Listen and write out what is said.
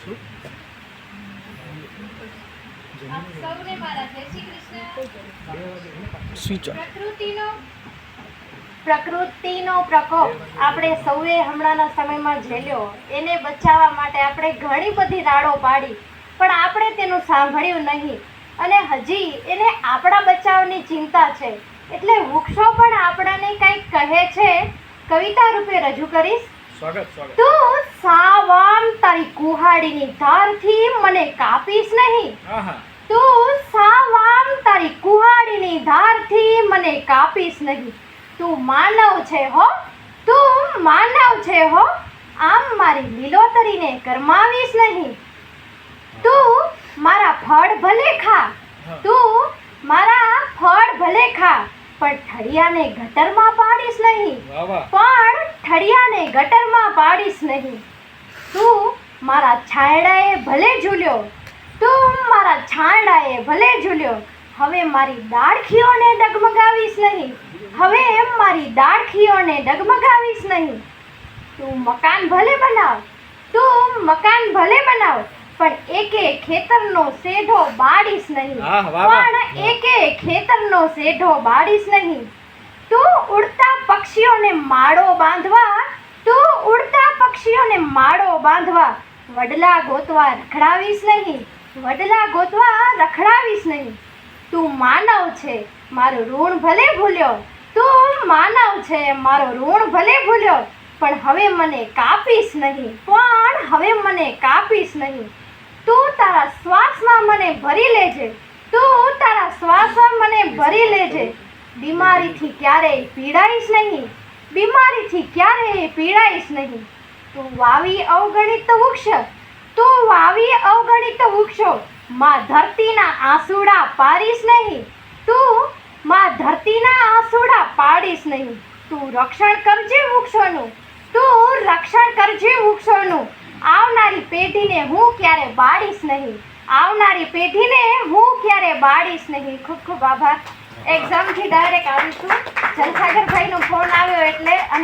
સૌને મારા જય શ્રી કૃષ્ણ। સ્વિચ પ્રકૃતિનો પ્રકોપ આપણે સૌએ હમણાંના સમયમાં ઝેલ્યો। એને બચાવવા માટે આપણે ઘણી બધી રાડો પાડી, પણ આપણે તેનું સાંભળ્યું નહીં અને હજી એને આપણા બચાવની ચિંતા છે। એટલે વૃક્ષો પણ આપણને કંઈક કહે છે, કવિતા રૂપે રજૂ કરીશ। તું સાવામ તારી કુહાડીની ધારથી મને કાપીશ નહીં। તું સાવામ તારી કુહાડીની ધારથી મને કાપીશ નહીં। તું માનવ છે હો, તું માનવ છે હો, આમ મારી લીલોતરીને કરમાવીશ નહીં। તું મારા ફળ ભલે ખા, તું મારા ફળ ભલે ખા, પણ ઠળિયાને ગટરમાં પાડીશ નહીં। પણ ઠળિયાને ગટરમાં પાડીશ નહીં। તું મારા છાંયડાએ ભલે ઝૂલ્યો, તું મારા છાંયડાએ ભલે ઝૂલ્યો, હવે મારી ડાળખીઓને ડગમગાવીશ નહીં। હવે મારી ડાળખીઓને ડગમગાવીશ નહીં। તું મકાન ભલે બનાવ, તું મકાન ભલે બનાવ, પણ એકે ખેતરનો સેઢો બાળીશ નહીં। પણ એકે ખેતરનો સેઢો બાળીશ નહીં। તું ઉડતા પક્ષીઓને માળો બાંધવા, તું ઉડતા પક્ષીઓને માળો બાંધવા વડલા ગોતવા રખડાવીશ નહીં। વડલા ગોતવા રખડાવીશ નહીં। તું માનવ છે, મારું ઋણ ભલે ભૂલ્યો, તું માનવ છે, મારું ઋણ ભલે ભૂલ્યો, પણ હવે મને કાપીશ નહીં। પણ હવે મને કાપીશ નહીં। તું તારા શ્વાસમાં મને ભરી લેજે, તું તારા શ્વાસમાં મને ભરી લેજે। બીમારીથી ક્યારેય પીડાઈશ નહીં, બીમારીથી ક્યારેય પીડાઈશ નહીં। તું વાવી અવગણિત વૃક્ષ, તું વાવી અવગણિત વૃક્ષો, માં ધરતીના આંસુડા પાડીશ નહીં। તું માં ધરતીના આંસુડા પાડીશ નહીં। તું રક્ષણ કરજે વૃક્ષોનું, તું રક્ષણ કરજે વૃક્ષોનું। આવનારી પેઢીને હું ક્યારે બાળીશ નહીં, આવનારી પેઢીને હું ક્યારે બાળીશ નહીં। ખૂબ ખૂબ આભાર। એક્ઝામથી ડાયરેક્ટ આવીશું, જનસાગરભાઈનો ફોન આવ્યો એટલે